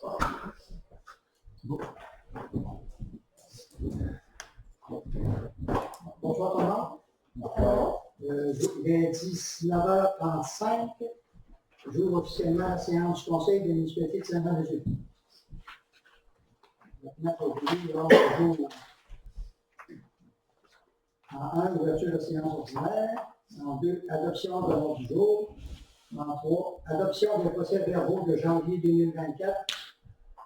Bon. Bonsoir tout le monde. Il est 19h35. J'ouvre officiellement la séance du Conseil de municipalité de Saint-Jean-de-Dieu. En 1, ouverture de séance ordinaire. En 2, adoption de l'ordre du jour. En 3, adoption des procès-verbaux de janvier 2024.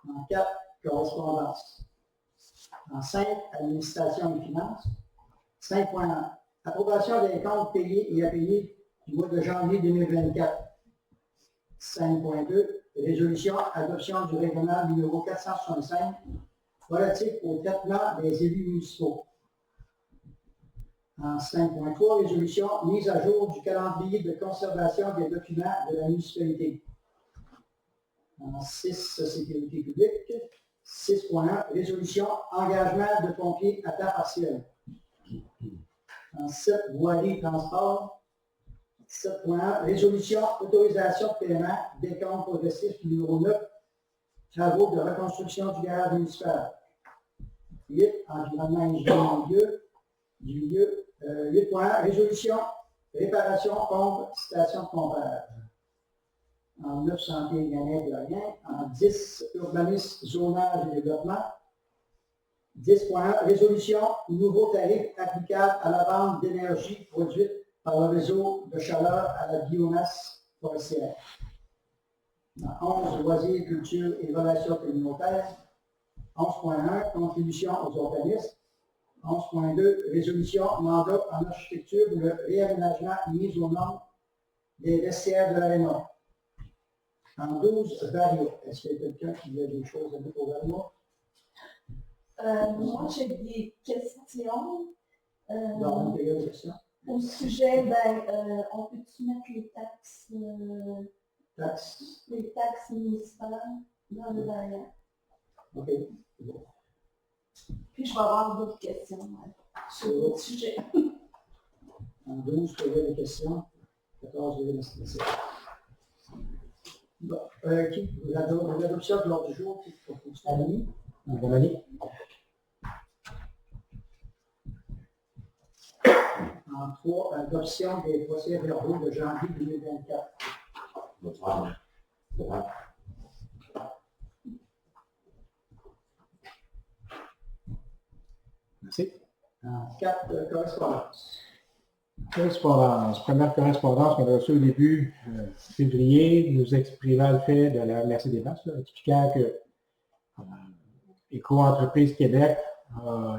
En 4, correspondance. En 5, administration et finances. 5.1, approbation des comptes payés et à payer du mois de janvier 2024. 5.2, résolution, adoption du règlement numéro 465 relatif au traitement des élus municipaux. En 5.3, résolution, mise à jour du calendrier de conservation des documents de la municipalité. En 6, sécurité publique. 6.1, résolution, engagement de pompiers à temps partiel. En 7, voirie transport. 7.1, résolution, autorisation de paiement, décompte progressif numéro 9, travaux de reconstruction du garage municipal. 8, environnement ingénieur du lieu. 8.1, résolution, réparation, pompe, station de pompage. En 9, santé et bien-être de rien. En 10, urbanisme, zonage et développement. 10.1, résolution, nouveau tarif applicable à la vente d'énergie produite par le réseau de chaleur à la biomasse forestière. En 11, loisirs, culture et relations communautaires. 11.1, contribution aux organismes. 11.2, résolution, mandat en architecture pour le réaménagement et mise aux normes des vestiaires de l'aréna. En 12, Vario. Est-ce qu'il y a quelqu'un qui a des choses à dire pour Vario? Moi, j'ai des questions. Dans une question. Au sujet, on peut-tu mettre les taxes, les taxes municipales dans le variant? OK. Bon. Puis je vais avoir d'autres questions sur d'autres sujets. En 12, il y a des questions. 14, il y a des questions. Bon, l'adoption de l'ordre du jour, qui propose Annie. Madame Annie. En 3, adoption des procès-verbaux de janvier 2024. Merci. En 4, correspondance. Correspondance. Première correspondance qu'on a reçue au début février, nous exprimant le fait de la MRC des Basses, expliquant que Éco-entreprise Québec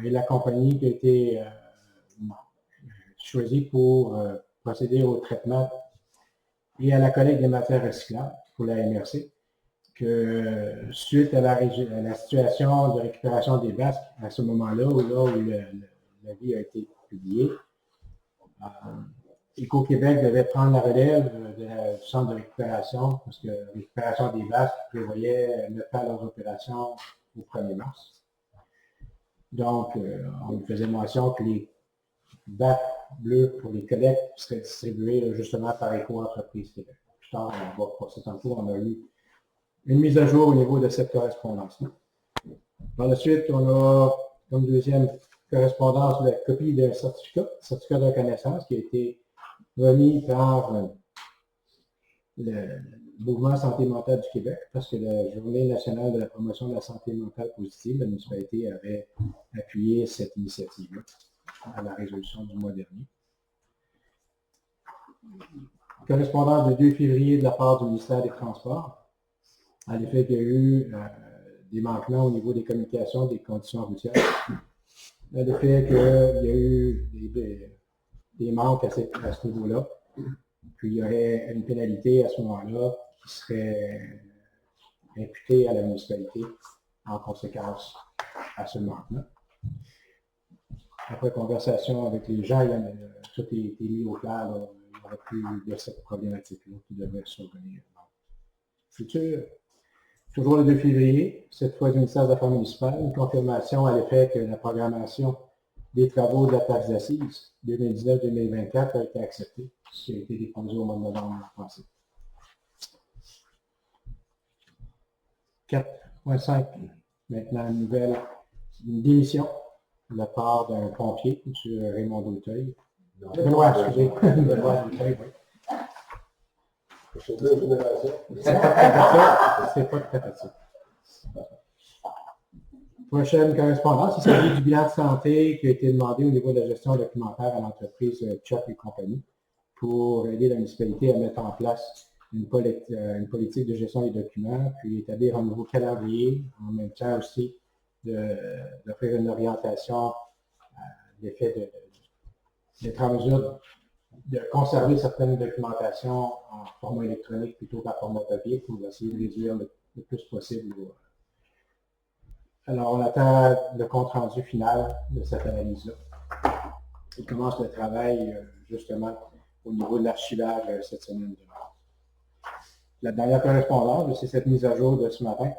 est la compagnie qui a été choisie pour procéder au traitement et à la collecte des matières recyclables pour la MRC, que suite à la situation de récupération des Basques, à ce moment-là, où l'avis a été publié, Éco-Québec devait prendre la relève du centre de récupération, parce que la récupération des Basques prévoyait mettre fin à leurs opérations au 1er mars. Donc, on faisait mention que les bacs bleus pour les collectes seraient distribués justement par Éco-entreprise Québec. Plus tard, on va passer tantôt, on a eu une mise à jour au niveau de cette correspondance-là. Par la suite, on a comme deuxième correspondance la copie d'un certificat de reconnaissance qui a été remis par le Mouvement Santé mentale du Québec, parce que la Journée nationale de la promotion de la santé mentale positive, la municipalité avait appuyé cette initiative-là à la résolution du mois dernier. Correspondance de 2 février de la part du ministère des Transports, à l'effet qu'il y a eu des manquements au niveau des communications des conditions routières, à l'effet qu'il y a eu des manques à ce niveau-là, puis il y aurait une pénalité à ce moment-là qui serait imputée à la municipalité en conséquence à ce manquement. Après conversation avec les gens, tout a été mis au clair, il n'y aurait plus de cette problématique-là qui devrait survenir. Futur, toujours le 2 février, cette fois du ministère des Affaires municipales, une confirmation à l'effet que la programmation des travaux de la taxe d'assises 2019-2024 a été acceptée, ce qui a été déposé au mois de novembre passé. 4. Point 5. Maintenant, une démission de la part d'un pompier, M. Raymond Dauteuil. Benoît, excusez. Benoît Dauteuil, oui. C'est deux générations. C'est pas très facile. Prochaine correspondance, il s'agit du bilan de santé qui a été demandé au niveau de la gestion documentaire à l'entreprise Chuck et compagnie pour aider la municipalité à mettre en place une politique de gestion des documents, puis établir un nouveau calendrier, en même temps aussi d'offrir une orientation à l'effet d'être en mesure de conserver certaines documentations en format électronique plutôt qu'en format papier pour essayer de réduire le plus possible. Alors, on attend le compte-rendu final de cette analyse-là. Il commence le travail, justement, au niveau de l'archivage cette semaine. La dernière correspondance, c'est cette mise à jour de ce matin,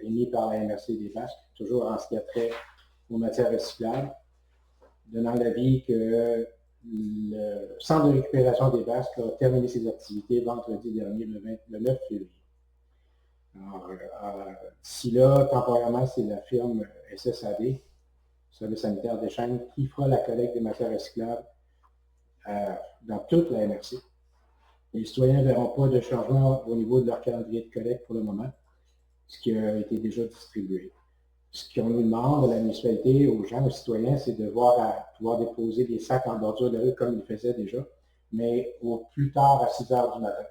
émise par la MRC des Basques, toujours en ce qui a trait aux matières recyclables, donnant l'avis que le centre de récupération des Basques a terminé ses activités vendredi dernier, le 9 février. Alors, d'ici là, temporairement, c'est la firme SSAD, Service sanitaire des chaînes, qui fera la collecte des matières recyclables dans toute la MRC. Les citoyens ne verront pas de changement au niveau de leur calendrier de collecte pour le moment, ce qui a été déjà distribué. Ce qu'on nous demande à la municipalité, aux gens, aux citoyens, c'est de pouvoir déposer des sacs en bordure de rue comme ils le faisaient déjà, mais au plus tard à 6 heures du matin,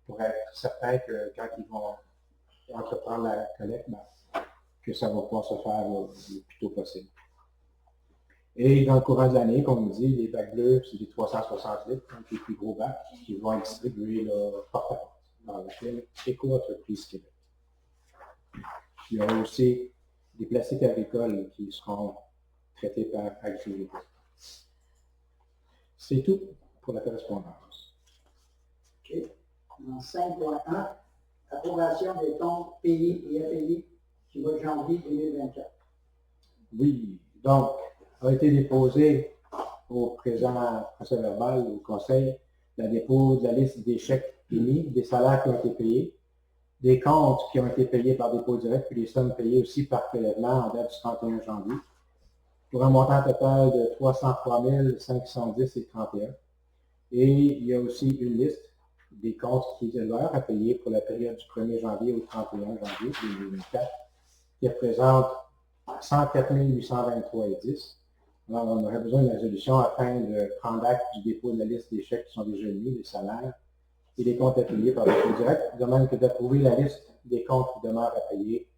pour être certain que quand ils vont entreprendre la collecte, que ça va pouvoir se faire le plus tôt possible. Et dans le courant de l'année, comme on dit, les bacs bleus, c'est des 360 litres, donc les plus gros bacs, qui vont être distribués porte à porte dans la firme Éco-Entreprise Québec. Il y aura aussi des plastiques agricoles qui seront traités par Agri. C'est tout pour la correspondance. OK. En 5.1, approbation des comptes payés et impayés du mois de janvier 2024. Oui, donc, a été déposé au présent procès verbal au Conseil la dépôt de la liste des chèques émis, des salaires qui ont été payés, des comptes qui ont été payés par dépôt direct, puis les sommes payées aussi par prélèvement en date du 31 janvier, pour un montant total de 303 510,31. Et il y a aussi une liste des comptes qui demeurent à payer pour la période du 1er janvier au 31 janvier 2024, qui représente 104 823,10. Alors, on aurait besoin d'une résolution afin de prendre acte du dépôt de la liste des chèques qui sont déjà émis, des salaires et des comptes à payer par dépôt direct, de même que d'approuver la liste des comptes qui demeurent à payer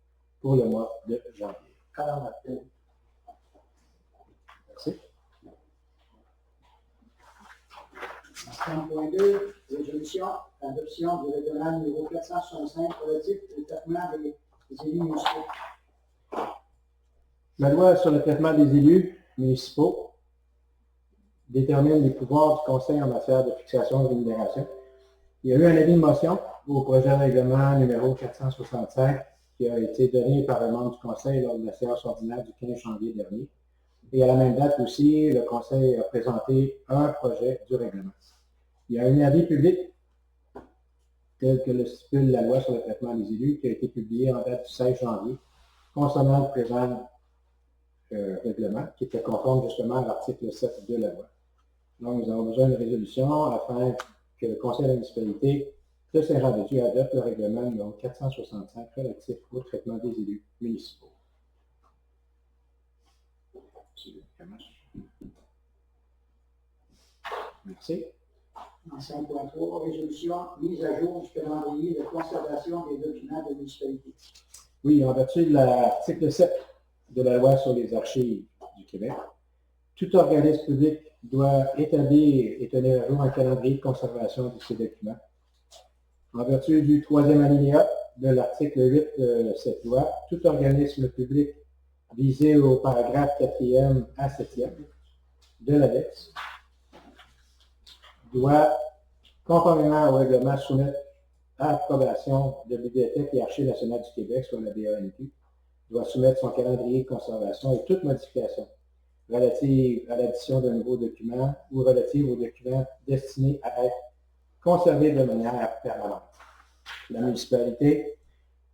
pour le mois de janvier. Alors, Merci. 5.2, résolution, adoption du règlement numéro 465 relatif au traitement des élus municipaux. La loi sur le traitement des élus municipaux détermine les pouvoirs du Conseil en matière de fixation de rémunération. Il y a eu un avis de motion au projet de règlement numéro 465 qui a été donné par un membre du Conseil lors de la séance ordinaire du 15 janvier dernier. Et à la même date aussi, le Conseil a présenté un projet du règlement. Il y a un avis public tel que le stipule la loi sur le traitement des élus qui a été publié en date du 16 janvier concernant le présent règlement qui était conforme justement à l'article 7 de la loi. Donc, nous avons besoin d'une résolution afin que le Conseil de la municipalité de Saint-Jean-de-Dieu adopte le règlement numéro 465 relatif au traitement des élus municipaux. Merci. En 5.3, résolution, mise à jour du calendrier de conservation des documents de municipalité. Oui, en vertu de l'article 7 de la loi sur les archives du Québec, tout organisme public doit établir et tenir à jour un calendrier de conservation de ces documents. En vertu du troisième alinéa de l'article 8 de cette loi, tout organisme public visé au paragraphe 4e à 7e de l'annexe doit, conformément au règlement, soumettre à approbation de la Bibliothèque et Archives nationales du Québec, soit la BANQ, doit soumettre son calendrier de conservation et toute modification relative à l'addition d'un nouveau document ou relative aux documents destinés à être conservés de manière permanente. La municipalité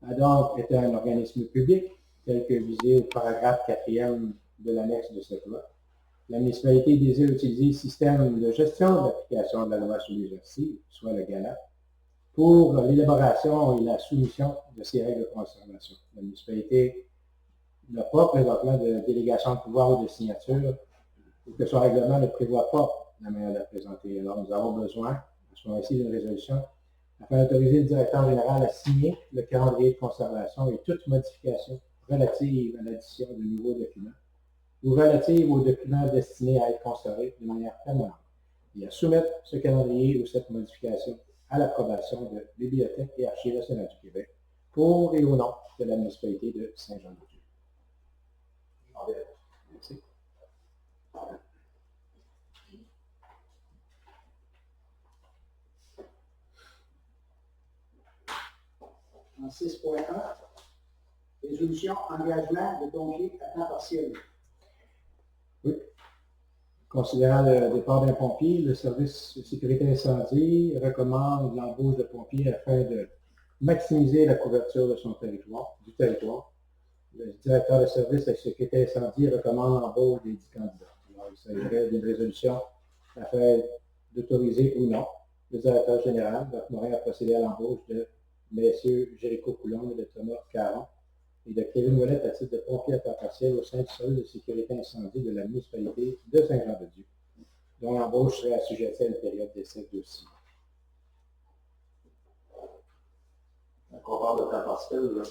ADOC est un organisme public, tel que visé au paragraphe 4e de l'annexe de cette loi. La municipalité désire utiliser le système de gestion de l'application de la loi sur l'UGRC, soit le GALA, pour l'élaboration et la soumission de ces règles de conservation. La municipalité n'a pas présentement de délégation de pouvoir ou de signature, ou que son règlement ne prévoit pas la manière de la présenter. Alors, nous avons besoin, à ce moment-ci, d'une résolution afin d'autoriser le directeur général à signer le calendrier de conservation et toute modification relative à l'addition de nouveaux documents ou relative aux documents destinés à être conservés de manière permanente et à soumettre ce calendrier ou cette modification à l'approbation de Bibliothèque et Archives nationales du Québec pour et au nom de la municipalité de Saint-Jean-de-Dieu. Merci. En 6.1, résolution engagement de pompiers à temps partiel. Oui. Considérant le départ d'un pompier, le service de sécurité incendie recommande l'embauche de pompiers afin de maximiser la couverture de son territoire, du territoire. Le directeur de service de sécurité incendie recommande l'embauche des 10 candidats. Alors, il s'agirait d'une résolution afin d'autoriser ou non le directeur général Morin à procéder à l'embauche de messieurs Jéricho Coulombe et de Thomas Caron et de Kevin Ouellette à titre de pompier à temps partiel au sein du service de sécurité incendie de la municipalité de Saint-Jean-de-Dieu, dont l'embauche serait assujettie à une période d'essai de 6 mois. Quand on parle de temps partiel, là,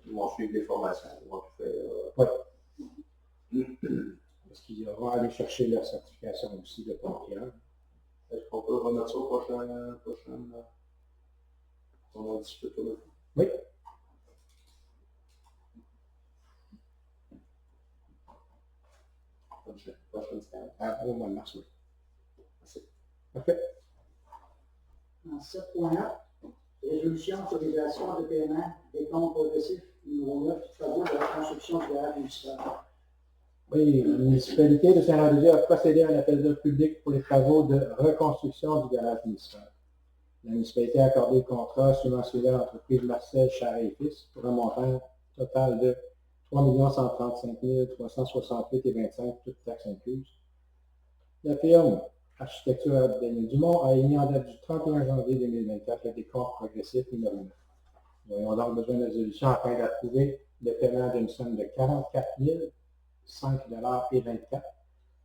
ils vont suivre des formations, ils vont tout faire. Oui. Parce qu'ils vont aller chercher leur certification aussi de pompier. Est-ce qu'on peut remettre ça au prochain on en discute tout le temps? Oui. Prochaine séance. Au mois de mars, oui. Merci. Parfait. En 7.1, résolution autorisation de paiement des comptes progressifs numéro 9, travaux de la construction du garage municipal. Oui, la municipalité de Saint-Jean-de-Dieu a procédé à un appel d'offres public pour les travaux de reconstruction du garage municipal. La municipalité a accordé le contrat subventionné à l'entreprise Marcel Charret et Fils pour un montant total de 3 135 368,25, toutes taxes incluses. La firme Architecture Daniel Dumont a émis en date du 31 janvier 2024 le décompte progressif numéro 9. Nous avons donc besoin de résolution afin d'approuver le paiement d'une somme de 44 005,24 $,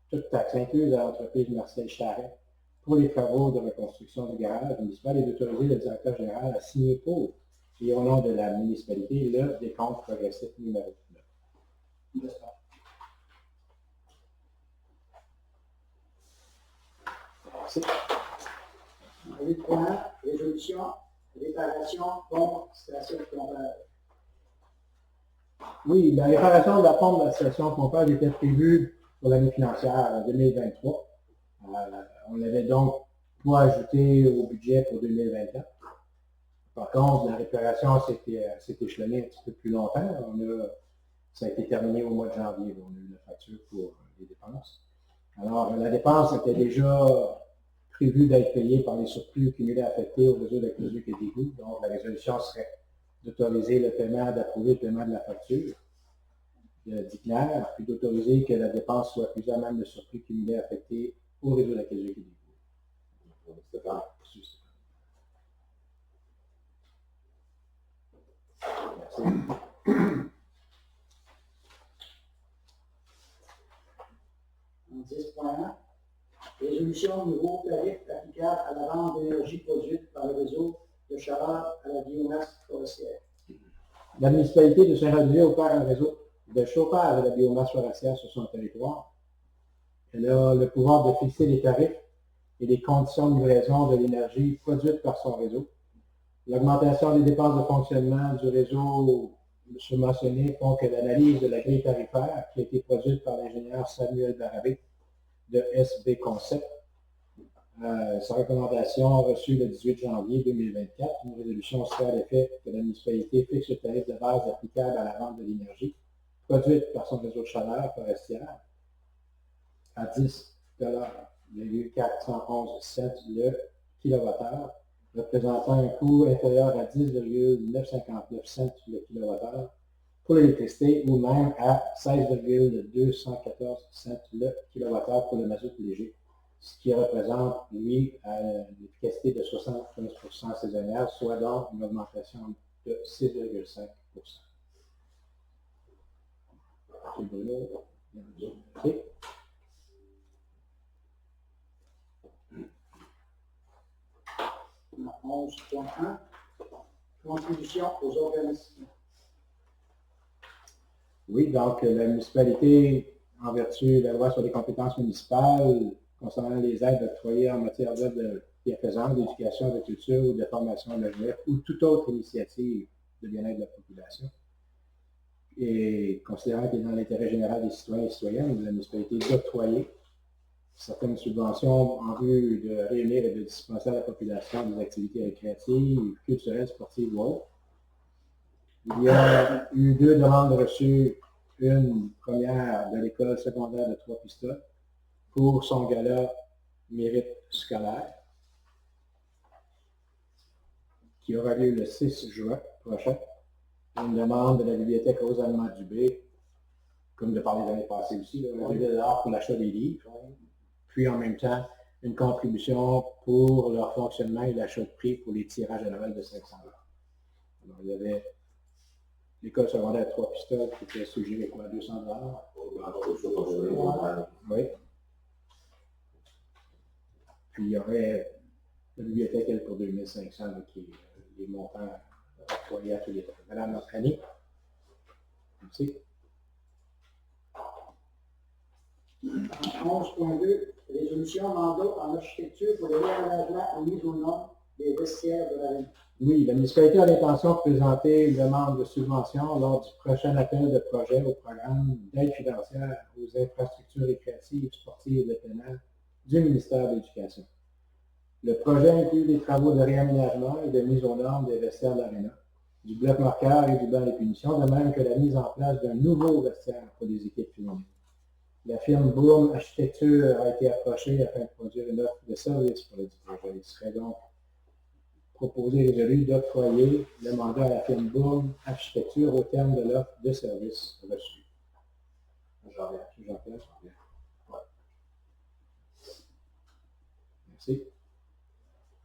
toutes taxes incluses à l'entreprise Marcel Charret pour les travaux de reconstruction du garage municipal et d'autoriser le directeur général à signer pour et au nom de la municipalité le décompte progressif numéro 9. Merci. 8.1, résolution, réparation, pompe, station de pompage. Oui, la réparation de la pompe de la station de pompage était prévue pour l'année financière 2023. On l'avait donc pas ajouté au budget pour 2024. Par contre, la réparation s'est échelonnée un petit peu plus longtemps. Ça a été terminé au mois de janvier. On a eu la facture pour les dépenses. Alors, la dépense était déjà prévue d'être payée par les surplus cumulés affectés au réseau d'aqueduc et d'égouts. Donc, la résolution serait d'autoriser le paiement, d'approuver le paiement de la facture d'ICNER, puis d'autoriser que la dépense soit plus à même le surplus cumulé affecté au réseau d'aqueduc et d'égouts. Stéphane. Merci. En 10.1, résolution nouveau tarif applicable à la vente d'énergie produite par le réseau de chaleur à la biomasse forestière. La municipalité de Saint-Jean-de-Dieu opère un réseau de chauffage à la biomasse forestière sur son territoire. Elle a le pouvoir de fixer les tarifs et les conditions de livraison de l'énergie produite par son réseau. L'augmentation des dépenses de fonctionnement du réseau mentionné font que l'analyse de la grille tarifaire qui a été produite par l'ingénieur Samuel Barabé de SB Concept, sa recommandation reçue le 18 janvier 2024, une résolution serait à l'effet que la municipalité fixe le tarif de base applicable à la vente de l'énergie produite par son réseau de chaleur forestière à 10,411 $ le kWh représentant un coût inférieur à 10,959 cents le kilowattheure pour l'électricité ou même à 16,214 cents le kilowattheure pour le mazout léger, ce qui représente, lui, une efficacité de 75% saisonnière, soit donc une augmentation de 6,5%. C'est Bruno. OK. On a 11.1. Contribution aux organismes. Oui, donc la municipalité, en vertu de la loi sur les compétences municipales, concernant les aides octroyées en matière d'aide de bienfaisance, d'éducation, de culture ou de formation de l'EGF ou toute autre initiative de bien-être de la population, et considérant qu'il est dans l'intérêt général des citoyens et citoyennes, la municipalité d'octroyer certaines subventions en vue de réunir et de dispenser à la population des activités récréatives, culturelles, sportives ou autres. Il y a eu 2 demandes reçues, une première de l'école secondaire de Trois-Pistoles pour son gala mérite scolaire, qui aura lieu le 6 juin prochain. Une demande de la bibliothèque Rosalement Dubé, comme de par les années passées aussi, $1 000 pour l'achat des livres, puis en même temps une contribution pour leur fonctionnement et l'achat de prix pour les tirages à Noël de 500 $. Alors, il y avait l'école secondaire à Trois-Pistoles qui était suggérée quoi, 200 $. Oui. Puis il y aurait la bibliothèque, elle, pour 2500 $, qui est les montants octroyés à tous les ans. Madame Annie. Merci. 11.2. Résolution mandat en architecture pour les réaménagements et mise aux normes des vestiaires de la ville. Oui, la municipalité a l'intention de présenter une demande de subvention lors du prochain appel de projet au programme d'aide financière aux infrastructures récréatives, sportives et de plein air du ministère de l'Éducation. Le projet inclut des travaux de réaménagement et de mise aux normes des vestiaires de l'aréna, du bloc marqueur et du banc des punitions, de même que la mise en place d'un nouveau vestiaire pour les équipes féminines. La firme Bourne Architecture a été approchée afin de produire une offre de service pour le projet. Il serait donc proposé et résolu d'octroyer le mandat à la firme Bourne Architecture au terme de l'offre de service reçue. Jean-Pierre. Merci.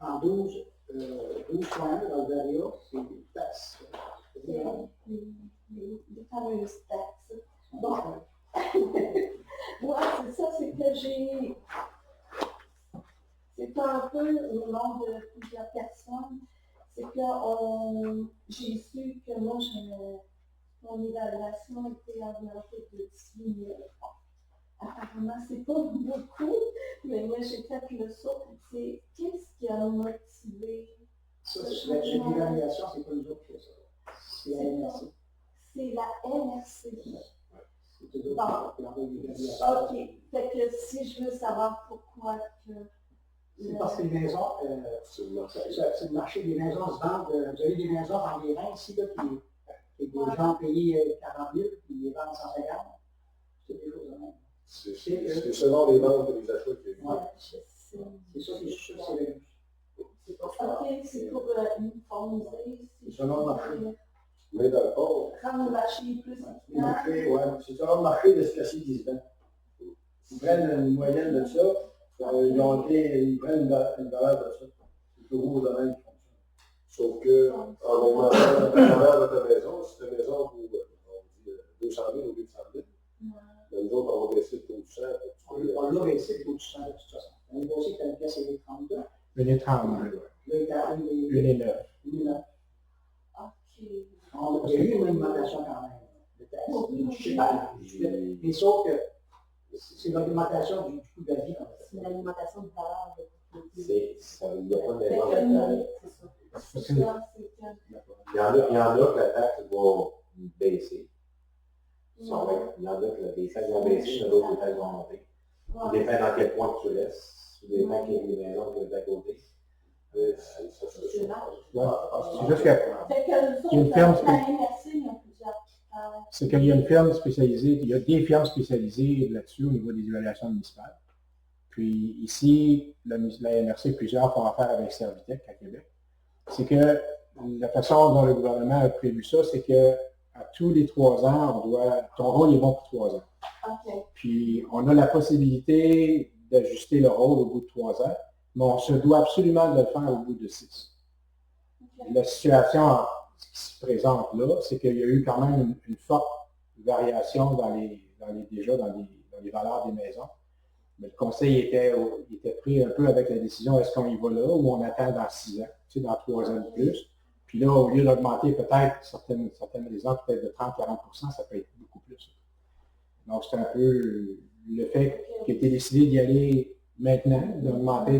En 12.1, dans le Varia, c'est des taxes. Les fameuses taxes. Bon. Moi, c'est ça, c'est que c'est un peu au nom de plusieurs personnes, c'est que j'ai su que moi, mon évaluation était augmentée de 18 000. Apparemment, c'est pas beaucoup, mais moi, j'ai fait le saut. C'est qu'est-ce qui a motivé? Ça, c'est l'évaluation, c'est pas nous autres qui fait ça. C'est la MRC. C'est la MRC. C'est toujours Bon. l'évaluation. OK. Fait que si je veux savoir pourquoi que... C'est parce que les maisons, c'est le marché des maisons se vendent. Vous avez des maisons dans les reins ici, là, qui des gens payent 40 000, puis ils les vendent 150. C'est des choses de même. C'est selon les ventes et les achats qu'il y a eu. Ouais, c'est ça que je suis sûr, c'est le C'est pour ça. OK, c'est pour uniformiser. C'est selon le marché. Mais dans le fond, Rendre le marché plus le marché, ouais, c'est selon le marché de ce cas-ci existant. Ils prennent une moyenne de ça, ils prennent une valeur de ça. C'est toujours au domaine qui fonctionne. Sauf que, en augmentant la valeur de ta maison, si ta maison vaut, on dit 200 000 ou 800 000, nous autres, on va baisser le taux du champ. On l'a baissé le taux du champ de toute façon. L'année passée, tu as une pièce à 32. Une et 32. Là, il y a Une et 9. une et 9. OK. Il y a eu une augmentation quand même. Je sais pas. Mais sauf que c'est l'augmentation du coût de la vie. C'est l'alimentation de valeur. Il n'y a pas de Fait maison. que, c'est ça. Il y en a que la taxe va baisser. Il y en a que les taxes vont baisser, mais d'autres les taxes vont monter. Ça dépend dans quel point que tu laisses. Ça dépend qu'il y a des maisons qui sont à côté. C'est juste que une ferme c'est qu'il y a une firme spécialisée, il y a des firmes spécialisées là-dessus au niveau des évaluations municipales. Puis ici, la MRC, plusieurs font affaire avec Servitec à Québec. c'est que la façon dont le gouvernement a prévu ça, c'est que à tous les 3 ans, ton rôle est bon pour 3 ans. OK. Puis on a la possibilité d'ajuster le rôle au bout de 3 ans, mais on se doit absolument de le faire au bout de 6. OK. La situation qui se présente là, c'est qu'il y a eu quand même une forte variation dans les valeurs des maisons. Mais le conseil était pris un peu avec la décision, est-ce qu'on y va là ou on attend dans 6 ans, dans 3 ans de plus. Puis là, au lieu d'augmenter peut-être certaines maisons, peut-être de 30-40%, ça peut être beaucoup plus. Donc, c'est un peu le fait qu'il a été décidé d'y aller maintenant, d'augmenter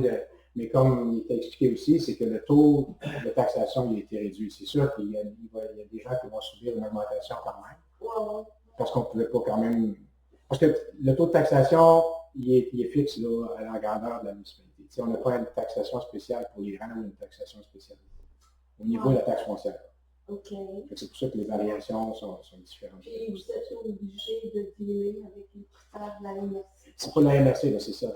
mais comme il était expliqué aussi, c'est que le taux de taxation il a été réduit. C'est sûr qu'il y a des gens qui vont subir une augmentation quand même. Parce qu'on ne pouvait pas quand même. Parce que le taux de taxation, il est fixe là, à la grandeur de la municipalité. T'sais, on n'a pas une taxation spéciale pour les grands ou une taxation spéciale au niveau de la taxe foncière. OK. C'est pour ça que les variations sont différentes. Puis vous êtes obligé de dealer avec les critères de la MRC. C'est pas la MRC, là, c'est ça.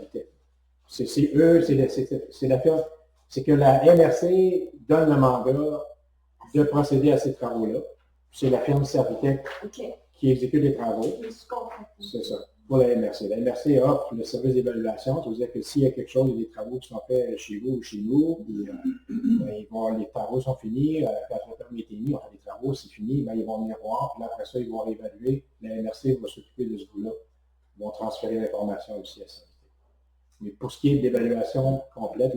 C'est eux, c'est que la MRC donne le mandat de procéder à ces travaux-là. C'est la firme Servitec qui exécute les travaux. C'est ça, pour la MRC. La MRC offre le service d'évaluation. Ça veut dire que s'il y a quelque chose, il y a des travaux qui sont faits chez vous ou chez nous, puis, les travaux sont finis, quand le permis est émis, on fait les travaux, c'est fini, ils vont venir voir, puis là, après ça, ils vont réévaluer. La MRC va s'occuper de ce bout-là. Ils vont transférer l'information aussi à ça. Mais pour ce qui est de l'évaluation complète,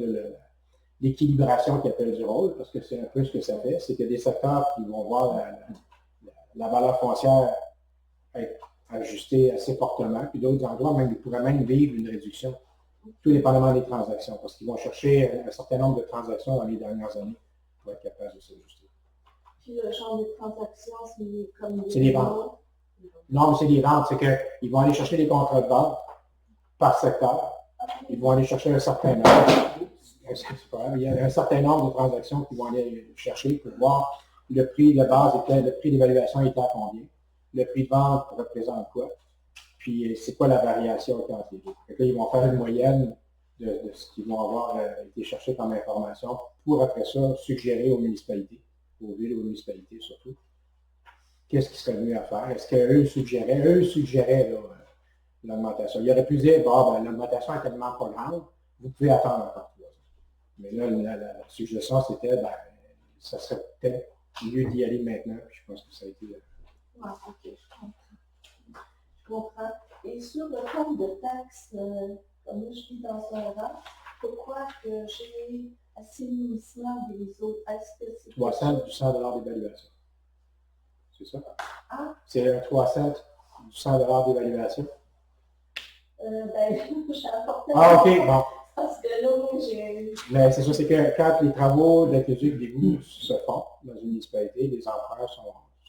l'équilibration qui appelle du rôle, parce que c'est un peu ce que ça fait, c'est qu'il y a des secteurs qui vont voir la valeur foncière être ajustée assez fortement, puis d'autres endroits, ils pourraient même vivre une réduction, tout dépendamment des transactions, parce qu'ils vont chercher un certain nombre de transactions dans les dernières années pour être capables de s'ajuster. Puis le genre de transactions, c'est comme des ventes. Non, mais c'est des ventes, c'est qu'ils vont aller chercher des contrats de vente par secteur. Ils vont aller chercher un certain nombre. Il y a un certain nombre de transactions qu'ils vont aller chercher pour voir le prix de base le prix d'évaluation était à combien. Le prix de vente représente quoi. Puis c'est quoi la variation entre les deux. Donc là, ils vont faire une moyenne de ce qu'ils vont avoir été cherché comme information pour après ça suggérer aux municipalités, aux villes et aux municipalités surtout, qu'est-ce qui serait mieux à faire. Est-ce qu'eux suggéraient l'augmentation. Il aurait pu dire, l'augmentation est tellement pas grande, vous pouvez attendre encore 3 ans. Mais là, la suggestion, c'était, ça serait peut-être mieux d'y aller maintenant, puis je pense que ça a été... OK, je comprends. Et sur le compte de taxes, comme moi je vis dans un rang, pourquoi que j'ai assainissement des eaux? Est-ce que c'est... 300 du 100 d'évaluation. C'est ça? Ah? C'est un 300 du 100 d'évaluation. J'ai apporté... Ah, OK, bon. Parce que là, j'ai... Mais c'est ça, c'est que quand les travaux d'aqueduc d'égout se font dans une municipalité, les emprunts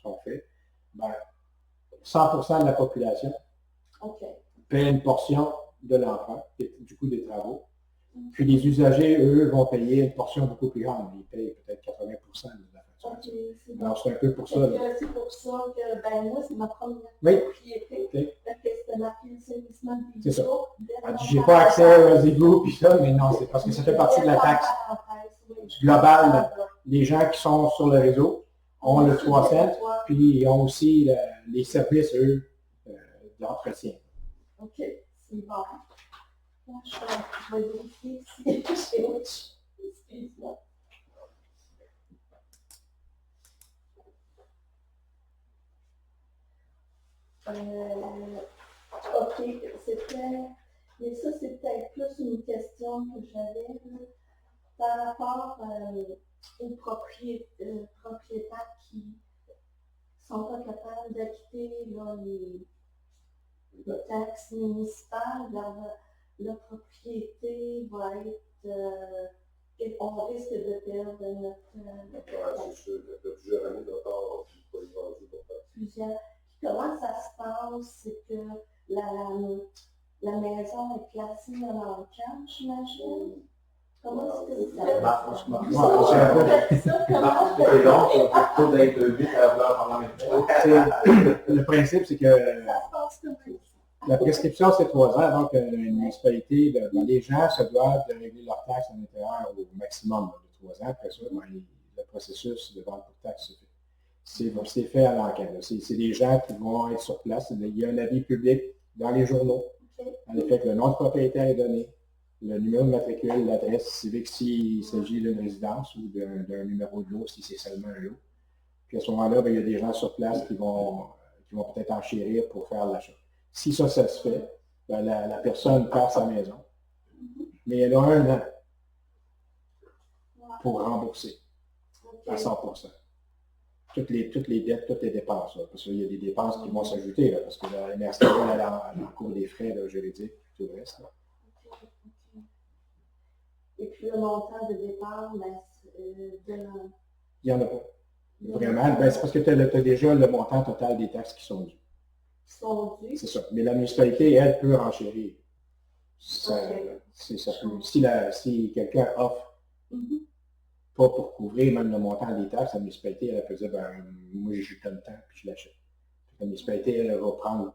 sont faits, 100% de la population paie une portion de l'emprunt, du coût des travaux. Puis les usagers, eux, vont payer une portion beaucoup plus grande. Ils payent peut-être 80% de la facture. Alors, c'est un peu pour ça. C'est pour ça que, moi, c'est ma première propriété. C'était marqué assainissement des eaux. J'ai pas accès aux égouts, puis ça, mais non, c'est parce que ça fait partie de la taxe globale. Les gens qui sont sur le réseau ont le 300, puis ils ont aussi les services, eux, d'entretien. OK, c'est bon. Là, je vais vérifier si j'ai autre chose. Excuse-moi. OK, mais ça, c'est peut-être plus une question que j'avais par rapport aux propriétaires qui sont pas capables d'acquitter les taxes municipales. La propriété va être... on risque de perdre plusieurs. Comment ça se passe? C'est que la maison est placée dans l'encan, j'imagine? Comment est-ce que ça se Le principe, c'est que la prescription, c'est 3 ans, donc une municipalité, les gens se doivent de régler leurs taxes à l'intérieur au maximum de 3 ans. Après ça, ben, le processus de vente pour taxe se fait. C'est fait à l'enquête. C'est des gens qui vont être sur place. Il y a un avis public dans les journaux. En effet, que le nom de propriétaire est donné, le numéro de matricule, l'adresse civique s'il s'agit d'une résidence ou d'un numéro de lot si c'est seulement un lot. Puis à ce moment-là, ben, il y a des gens sur place qui vont peut-être enchérir pour faire l'achat. Si ça se fait, ben, la personne perd sa maison, mais elle a 1 an pour rembourser à 100%. Toutes les dettes, toutes les dépenses. Là, parce qu'il y a des dépenses qui vont s'ajouter, là, parce que la MRC elle a en cours des frais là, juridiques, tout le reste. Là. Et puis le montant de départ, ben, Il n'y en a pas. Vraiment, ben, c'est parce que tu as déjà le montant total des taxes qui sont dues. C'est ça. Mais la municipalité, elle, peut renchérir. Ça peut. Si quelqu'un offre pas pour couvrir même le montant des taxes, la municipalité, elle peut dire, ben, moi, j'ai tant de temps, puis je l'achète. La municipalité, elle va prendre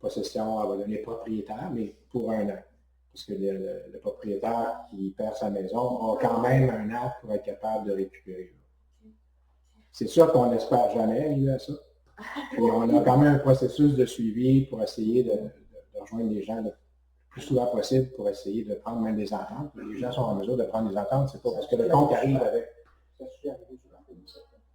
possession, elle va donner propriétaire, mais pour 1 an. Parce que le propriétaire qui perd sa maison a quand même 1 an pour être capable de récupérer. C'est sûr qu'on n'espère jamais arriver à ça. Puis on a quand même un processus de suivi pour essayer de rejoindre les gens le plus souvent possible pour essayer de prendre même des ententes. Les gens sont en mesure de prendre des ententes, c'est pas parce que le compte arrive avec.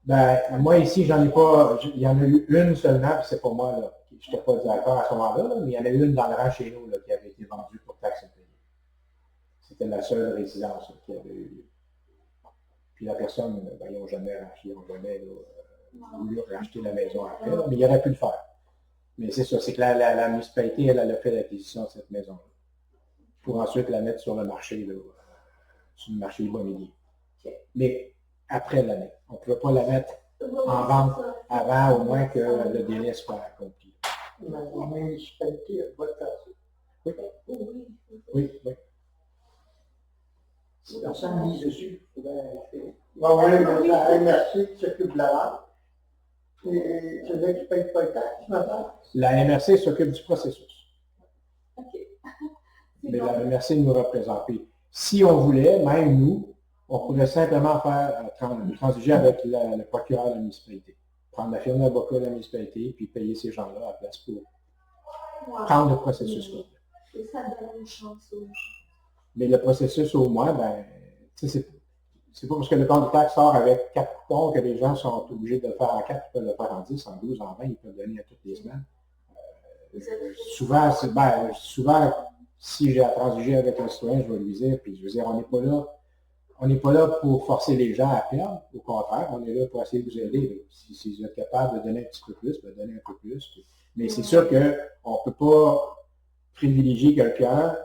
Ben, moi ici, j'en ai pas, il y en a eu une seulement, puis c'est pas moi, là. Je n'étais pas d'accord à ce moment-là, mais il y en a eu une dans le rang chez nous là, qui avait été vendue pour taxes payées. C'était la seule résidence là, qui avait eu lieu. Puis la personne, ben, ils n'ont jamais racheté, ils n'ont jamais voulu racheter la maison après, là, mais il aurait pu le faire. Mais c'est ça, c'est que la municipalité, elle a fait l'acquisition de cette maison-là. Pour ensuite la mettre sur le marché, là, sur le marché immobilier. Mais après l'année. On ne pouvait pas la mettre en vente avant au moins que le délai soit accompli. La municipalité, elle doit faire ça. Oui. Si personne mise dessus, il faudrait faire. Bon, oui, mais la MRC qui s'occupe de la vente. Et c'est là qui ne paye pas de taxes, maintenant. La MRC s'occupe du processus. OK. Mais la MRC nous représente. Puis, si on voulait, même nous, on pourrait simplement faire transiger avec le procureur de la municipalité. Prendre la firme d'avocat de la municipalité, puis payer ces gens-là à la place pour prendre le processus. Et ça donne une chance aux gens. Mais le processus, au moins, ben, c'est pas parce que le compte de taxe sort avec 4 coupons que les gens sont obligés de le faire en 4, ils peuvent le faire en 10, en 12, en 20, ils peuvent donner à toutes les semaines. Souvent, si j'ai à transiger avec un citoyen, je vais lui dire, puis je veux dire, on n'est pas là pour forcer les gens à perdre, au contraire, on est là pour essayer de vous aider. Si vous êtes capable de donner un petit peu plus, ben donnez un peu plus. Mais c'est sûr qu'on ne peut pas privilégier quelqu'un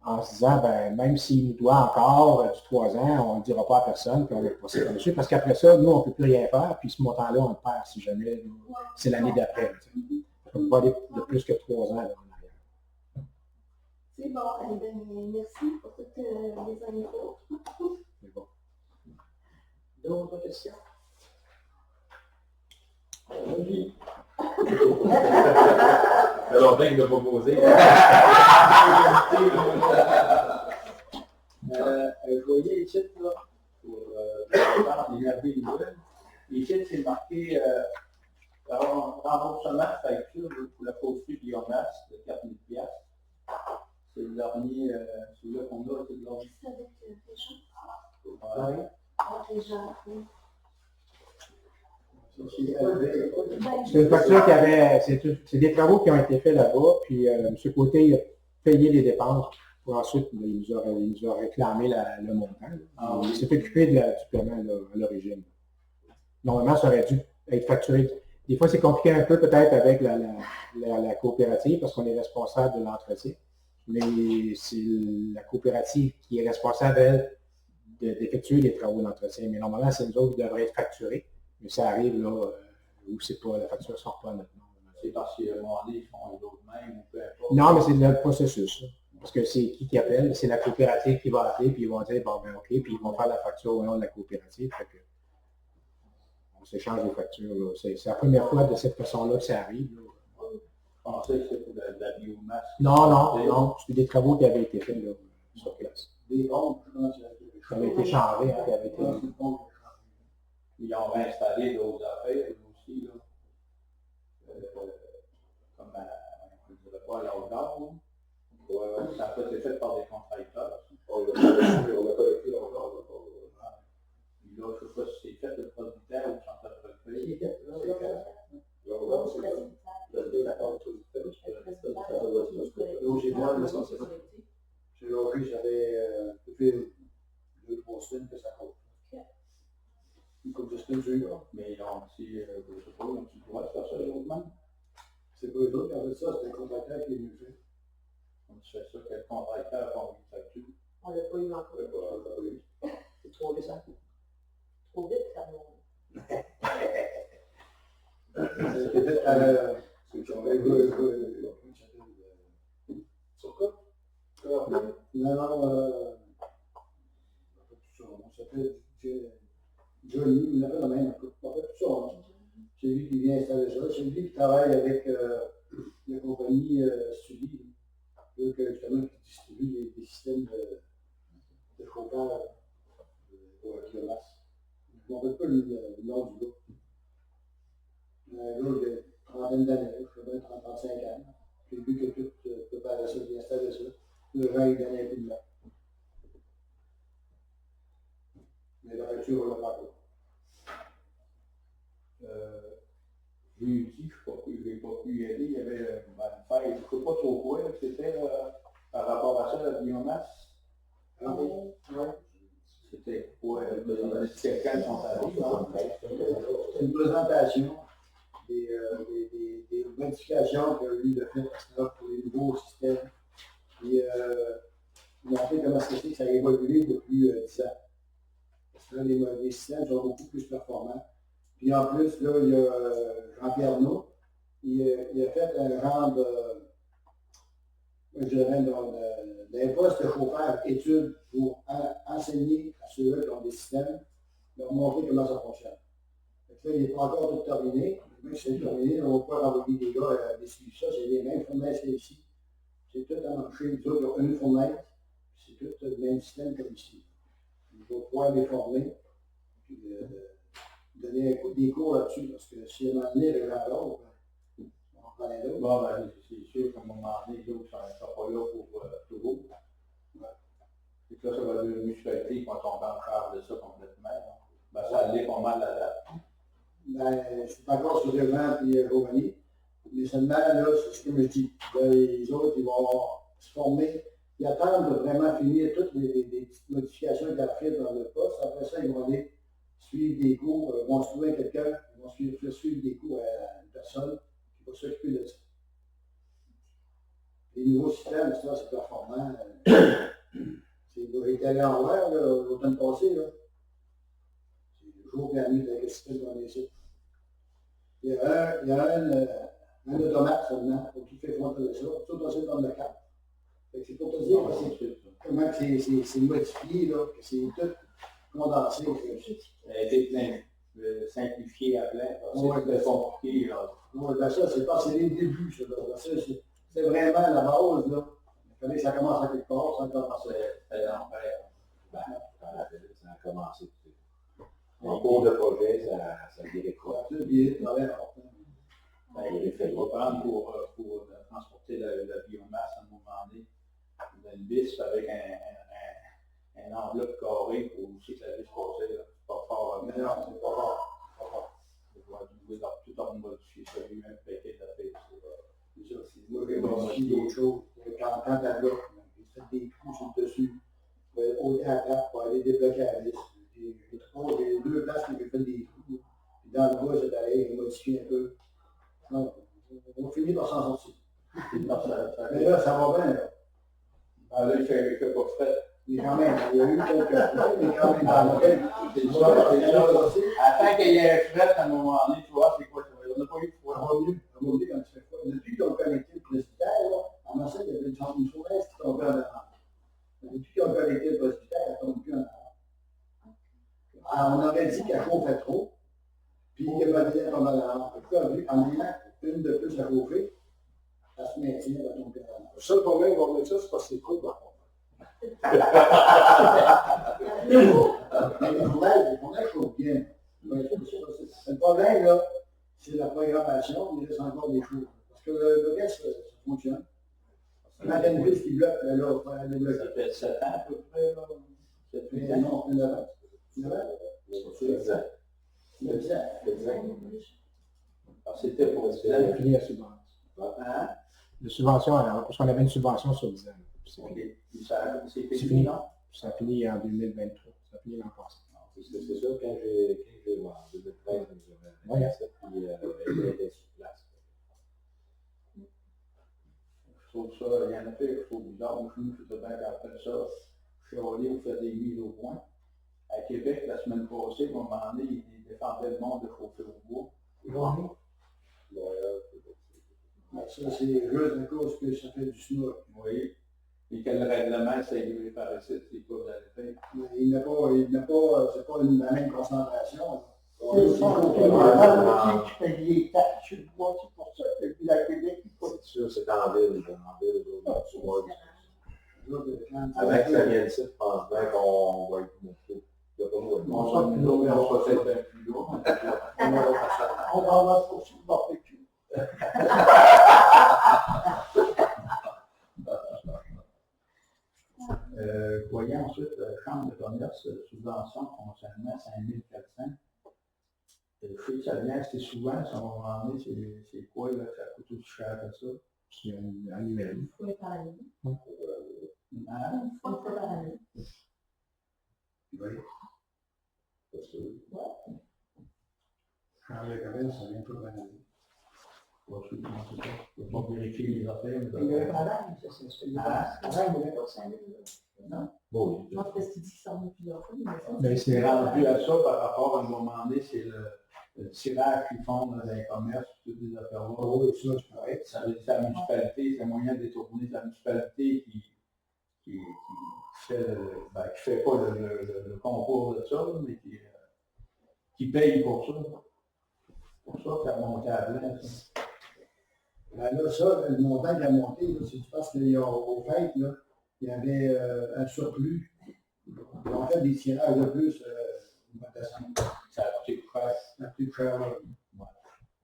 en se disant, ben, même s'il nous doit encore du 3 ans, on ne le dira pas à personne, puis on va passer par-dessus, parce qu'après ça, nous, on ne peut plus rien faire, puis ce montant-là, on le perd si jamais c'est l'année d'après. On ne peut pas aller de plus que 3 ans là, en arrière. C'est bon, eh bien, merci pour toutes les infos. C'est bon. D'autres questions? Oui. C'est longtemps qu'il n'a pas posé. Je voyais ici, là, pour l'énergie nouvelle. Ici, c'est marqué remboursement de facture pour la poursuite biomasse de 4 000 $. C'est le dernier, celui-là qu'on a, c'est le dernier. C'est avec les gens. Ouais. Avec les gens, oui. C'est une facture qui avait, c'est des travaux qui ont été faits là-bas, puis M. Côté a payé les dépenses pour ensuite, il nous a réclamé le montant. Il s'est occupé du paiement à l'origine. Normalement, ça aurait dû être facturé. Des fois, c'est compliqué un peu peut-être avec la coopérative parce qu'on est responsable de l'entretien, mais c'est la coopérative qui est responsable, elle, d'effectuer les travaux d'entretien. Mais normalement, c'est nous autres qui devraient être facturés. Mais ça arrive là où c'est pas, la facture ne sort pas à notre nom. C'est parce qu'à un moment donné, ils font d'autres mêmes, ou peu importe. Non, mais c'est le processus. Là. Parce que c'est qui appelle, c'est la coopérative qui va appeler, puis ils vont dire, bon ben ok, puis ils vont faire la facture au nom de la coopérative. Fait que on s'échange les factures. C'est la première fois de cette façon-là que ça arrive. Là. Je pensais que c'était pour la biomasse. Non, c'est des travaux qui avaient été faits là, sur place. Des bombes, je pense, Ça avait été changé, hein, qui avait été... C'est le pont qui a changé. Ils ont réinstallé d'autres affaires aussi, là. Comme je ne dirais pas à Lausanne. Ça a été fait par des contracteurs. On a collecté longtemps. Puis là, je ne sais pas si c'est fait le producteur ou chanteur recueil. Donc, j'ai bien le sens. J'ai logé, j'avais fait 2-3 semaines que ça compte. Une couple de semaines, j'ai eu. Mais ils ont aussi, je ne sais pas, un petit droit de faire ça les autres même. C'est pas eux autres qui ont fait ça, c'était le contracteur qui est venu faire. Donc, c'est ça que le contracteur a envie de facture. On l'a pas eu encore. C'est trop récent. Trop vite, ça monte. C'était fait à sur quoi? Non, on s'appelle Johnny, il appelle la même, on fait tout ça. C'est lui qui vient installer ça, c'est lui qui travaille avec la compagnie Sully, justement qui distribue des systèmes de chauffage pour la biomasse. Je ne me rappelle pas le nom du gars. Un gars de trentaine d'années, je sais pas, 35 ans. J'ai vu que tout préparait ça, il installait ça. Le gens, il donnait un coup de main. Mais la facture, on l'a pas encore. Jeudi, je n'ai pas pu y aller, il y avait une fête, je ne sais pas trop quoi, c'était par rapport à ça, la biomasse. Ah oui? Ouais. C'était quoi, quelqu'un sont allés, hein? C'est une présentation des modifications que lui a fait pour les nouveaux systèmes. Et montrer comment c'est que ça a évolué depuis 10 ans. Parce que là, les systèmes sont beaucoup plus performants. Puis en plus, là, il y a Jean-Pierre Naud, il a fait un genre d'un poste de chauffeur études pour enseigner à ceux-là qui ont des systèmes, leur montrer comment ça fonctionne. Donc là, il n'est pas encore tout terminé. Même si c'est terminé, on va pas envoyer des gars à décider ça. C'est les mêmes fournaises ici. C'est tout à marcher. Les autres, ils ont une fournaise. C'est tout le même système comme ici. Il faut pouvoir les former. Puis, donner des cours là-dessus, parce que si à un moment donné, les gens l'autre, on en prend un autre. Bon, ben, c'est sûr qu'à un moment donné, les autres ne sont pas là pour toujours. Et que là, ça va devenir une mutualité quand on va en charge de ça complètement. Ben, ça allait pas mal à date. Ben, c'est encore sur les gens et Romani, mais seulement, là, c'est ce que je dis. Ben, les autres, ils vont se former, ils attendent de vraiment finir toutes les petites modifications qu'il y a faites dans le poste. Après ça, ils vont aller suivre des cours, ils vont se trouver quelqu'un, ils vont faire suivre des cours à une personne qui va s'occuper de ça. Les nouveaux systèmes, ça, c'est performant. J'ai été allé en l'air l'automne passé, là. C'est le jour et la nuit de la système qu'on est ici. Il y a un automate seulement pour tout faire fonctionner ça, tout aussi comme le cadre. C'est pour te dire comment c'est modifié, là, que c'est tout condensé. Ça a été simplifié à plein. C'est compliqué. Oui, ben ça, c'est pas c'est les débuts, ça. C'est vraiment la base, là. Il fallait que ça commence à quelque part, ça commence à... C'est l'enfer. Ben, ça a commencé. En cours de projet, ça dirait quoi? C'est bien, c'est très important. Ben, il est fait. On va prendre pour transporter la biomasse à un moment donné. Une vis avec un enveloppe carré pour aussi que la vis passée. Pas fort. Mais non, c'est pas fort. On va tout en modifier ça lui-même, paquet d'affaires. C'est ça, c'est moi qui modifie d'autres choses. Quand t'as bloc, il fait des trous sur le dessus. Au tap pour aller débloquer la vis. Les deux places qui fait des trous. Puis dans le bas, c'est d'aller modifier un peu. Non, on finit par s'en sortir. Mais là, ça va bien, là. Ah, là, il fait pas frais. Mais quand même, il y a eu quelques problèmes, mais quand même, dans lequel, C'est ça. Attends qu'il y ait un fret à un moment donné, tu vois, c'est quoi ça? On n'a pas eu de ça froid. va mieux quand tu fais quoi. Depuis qu'ils ont connecté le presbytère, là, en Marseille, il y avait une fournaise qui tombait en avant. Depuis qu'ils ont connecté le presbytère, elle ne tombe plus en avant. Alors, on avait dit qu'elle chauffait trop, puis qu'elle va venir tomber en avant. Puis, en ayant une de plus à chauffer, elle se maintient, elle va tomber en avant. Le seul problème avec ça, c'est parce que c'est trop bas. Les fournages chauffent bien. Le problème, là, c'est la programmation, il reste encore des choses. Parce que le reste, ça fonctionne. Quand il y a une vis qui bloque, là, il faut la débloquer. Ça fait 7 ans à peu près, là. 7, 8 Mais ans. non, plus d'avant. Exact. Alors, c'était pour Ça a fini la subvention. Hein? La subvention, alors, parce qu'on avait une subvention sur 10 ans. C'est OK. fini. Puis ça, c'est C'est fini, fini. non? Ça a fini en 2023. Ça a fini l'an passé. C'est sûr, quand j'ai en 2013, Ouais. puis elle était sur place. Je trouve ça, il y en a fait, je trouve bizarre. Moi, je me suis bien après ça. Chevalier, vous faites des mises au point. À Québec, la semaine passée, à un moment donné, ils défendaient le monde de chauffer au bois. Ça, c'est juste à cause que ça fait du snook. Vous voyez? Et quel règlement ça élevé par ici, c'est quoi vous avez fait? Il n'a pas, c'est pas la même concentration. C'est ça, le qui paye les taxes sur le bois, c'est pour ça que la Québec, il faut. C'est sûr, c'est en ville, souvent. Quand- Avec ça vient ici, je pense bien qu'on va être monté. Il n'y a pas de Bon, ça, nous, on va peut-être un plus lourd. On en va pour sur le barbecue. Voyez ensuite, Chambre de commerce, subvention fonctionnement 5400. Je sais que ça vient assez souvent, si on va demander c'est quoi, là, ça coûte aussi cher que ça. C'est annuel. Une fois par année. Hein? Une fois par année. Oui. Ouais. Quand le commerce, ça vient tout par année. Pas sûr comment c'est ça. Je ne vais pas vérifier les affaires. Il y avait pas d'ail, ça, c'est le avant, il n'y avait pas 5 000. Non. Bon, Moi, parce qu'il dit qu'il s'en va plusieurs fois, mais ça, Mais C'est c'est rendu à ça par rapport à un moment donné, c'est le tirage qu'ils font dans les commerces, toutes les affaires-là. Oui, ça, c'est correct. C'est la municipalité, c'est un moyen de détourner, c'est la municipalité qui fait, qui fait pas le concours de ça, mais qui paye pour ça. C'est pour ça que ça a monté à blanc, ça. Ben là, ça, le montant qui a monté, là, c'est parce qu'au fait, là, il y avait un surplus. Ils ont fait des tirages de plus au mois de décembre. Ça a coûté cher. Ça a plus cher. Là.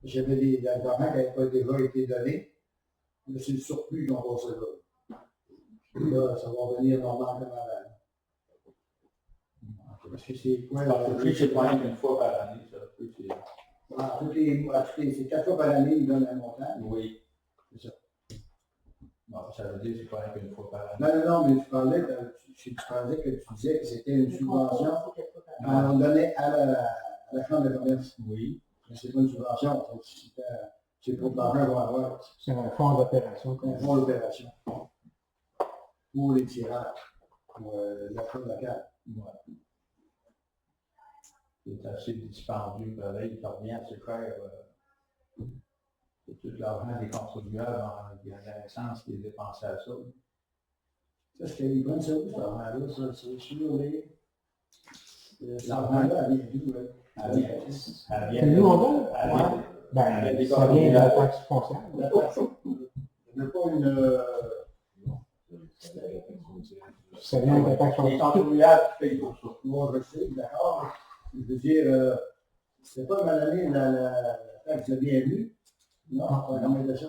J'avais des documents qui n'avaient pas déjà été donnés. Mais c'est le surplus qu'ils ont passé là. Là, ça va revenir normal comme avant. Parce que c'est quoi? Le prix, c'est quand même une fois par année, ça. Le prix, c'est- C'est 4 fois par année, ils donnent un montant. Oui. C'est ça. Bon, ça veut dire que c'est quand même une fois par année. Non, mais tu parlais que tu disais que c'était une subvention qu'on donnait à la Chambre de commerce. Oui. Mais c'est pas une subvention, c'est pour l'argent qu'on va avoir. c'est un fonds d'opération. Un fonds d'opération pour les tirages, pour l'achat local. Ouais. C'est assez dispendieux, pareil, ça revient assez cher. C'est tout l'argent des contribuables, il y a l'essence qui est dépensée à ça. Ça, c'est qu'ils prennent ça où, cet argent-là? Ça, c'est sur les... Cet argent-là, elle vient d'où, là? Que nous, on donne? Elle vient- Ben, ça vient de la taxe foncière. Il n'y a pas une... Ça vient de la taxe Les foncière. contribuables qui payent pour ça. Moi, je sais, d'accord. Je veux dire, c'est pas mal année la taxe de bienvenue. Non, on a mis de ça.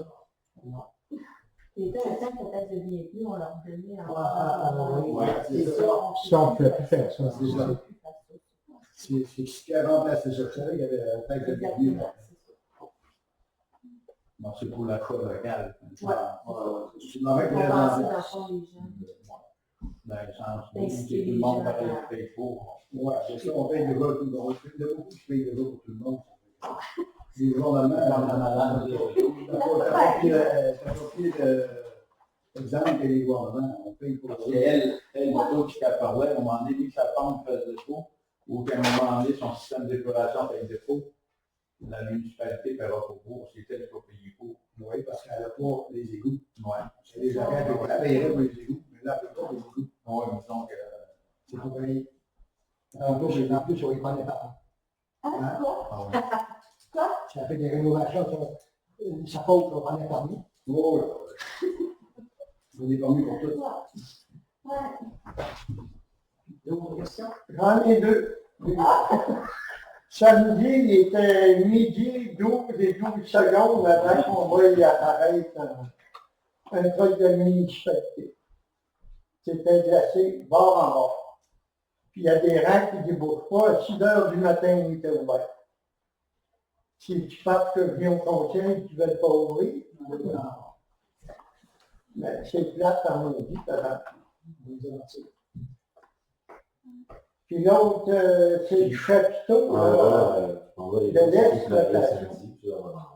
les deux, la taxe de bienvenue, on leur donnait Ouais, c'est ça. Ça, on ne peut plus faire ça. C'est ça. C'est ce qui a remplacé ça. Je savais qu'il y avait la taxe de bienvenue. Bon, c'est pour l'achat local. Ouais. Je m'en vais On que pensait dans dans le fond des gens. Dans le sens où Inciter tout le les monde gens pareil à- paye pour. ouais, c'est ça, on paye déjà tout le monde. Il y a beaucoup qui payent déjà pour tout le monde. Les gouvernements, Dans la malade, t'as pas pris l'exemple que les gouvernements, on paye pour parce ça. qu'elle, l'auto qui t'a parlé, à un moment donné, vu que sa femme fait défaut, ou qu'à un moment donné, son système d'épuration fait défaut, la municipalité paiera pour vous, c'est elle qui va payer pour. Oui, parce qu'elle n'a pas les égouts. Ouais. C'est les gens qui paierait pour les égouts, mais là, elle n'a pas les égouts. Ouais, mais donc, C'est pour payer. En plus, sur les points d'épargne. Ah, quoi? ah ouais. Ça fait des rénovations, ça faute au point d'épargne. Oui, oui. On est permis pour tout. Ouais. D'autres questions? J'en ai deux. Samedi, il était midi 12 et 12 secondes avant qu'on voie apparaître un truc de municipalité. C'était glacé bord en bord. Puis il y a des rangs qui ne débouchent pas. À 6 heures du matin, il était ouvert. Si tu penses que Guillaume contient, tu ne veulent pas ouvrir. Mais c'est plate à mon dit, puis l'autre, c'est le chapiteau. On va les de l'Est, samedi, puis là, on va-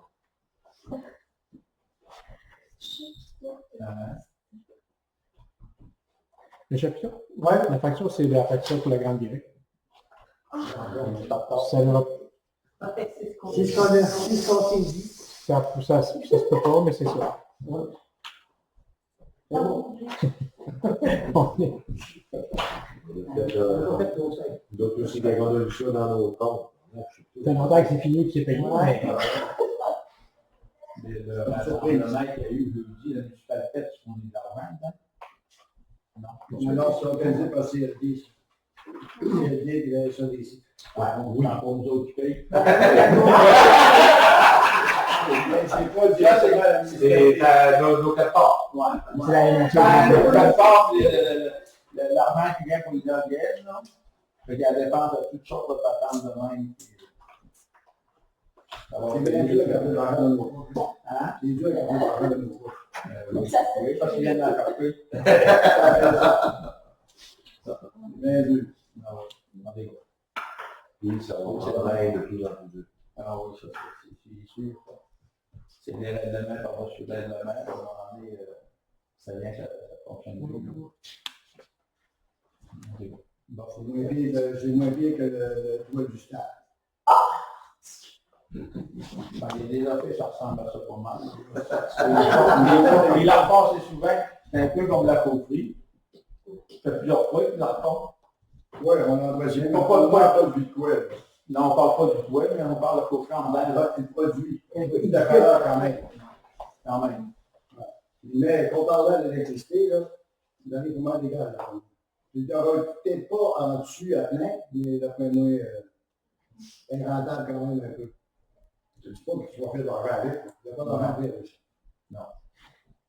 Le chapiteau? Ouais. La facture, c'est la facture pour la grande durée. Ça va. C'est ce qu'on s'est dit. Ça se peut pas, mais c'est ça. On est- D'autres aussi, quand on a vu ça dans nos comptes. Ça fait longtemps que c'est fini et que c'est payé. Mais le rassemblement qu'il y a eu jeudi, la municipalité, est-ce qu'on est d'argent dedans? Non. Non, c'est organisé par CLD. CLD et la SADC. Ouais, on est encore nous autres qui payent. C'est pas directement la municipalité. C'est nos quatre parts. C'est la même chose. Nos quatre parts, c'est l'argent qui vient pour les organes, là. Fait qu'elle dépend de toutes sortes de patentes de même. C'est bien dur quand on a un nouveau. Hein? C'est dur quand on a un nouveau. Oui, parce qu'il vient de la carte. Bien vu. Ah oui, demandez quoi. Puis ça va être de plus en plus dur. Ah oui, ça, c'est sûr. C'est des règlements par-dessus des règlements, à un moment donné, ça vient, ça fonctionne mieux. Bon, C'est moins bien que le toit du stade. ben, il y a des affaires, ça ressemble à ça pas mal. Et la force, c'est souvent, c'est un peu comme la coffrie. Ça fait plusieurs fois que la force. Oui, on en voit jamais. On On parle pas du toit. Non, on parle pas du toit, mais on parle de coffrie en dedans. Là, c'est le produit. D'accord, quand même. Quand même. Mais comparant à l'électricité, là, vous avez vraiment des gars là. Il n'y aura peut-être pas en dessus à plein, mais d'après moi, elle est rentable quand même un peu. Je ne dis pas que tu vas faire de l'argent avec, il n'y a pas d'argent avec.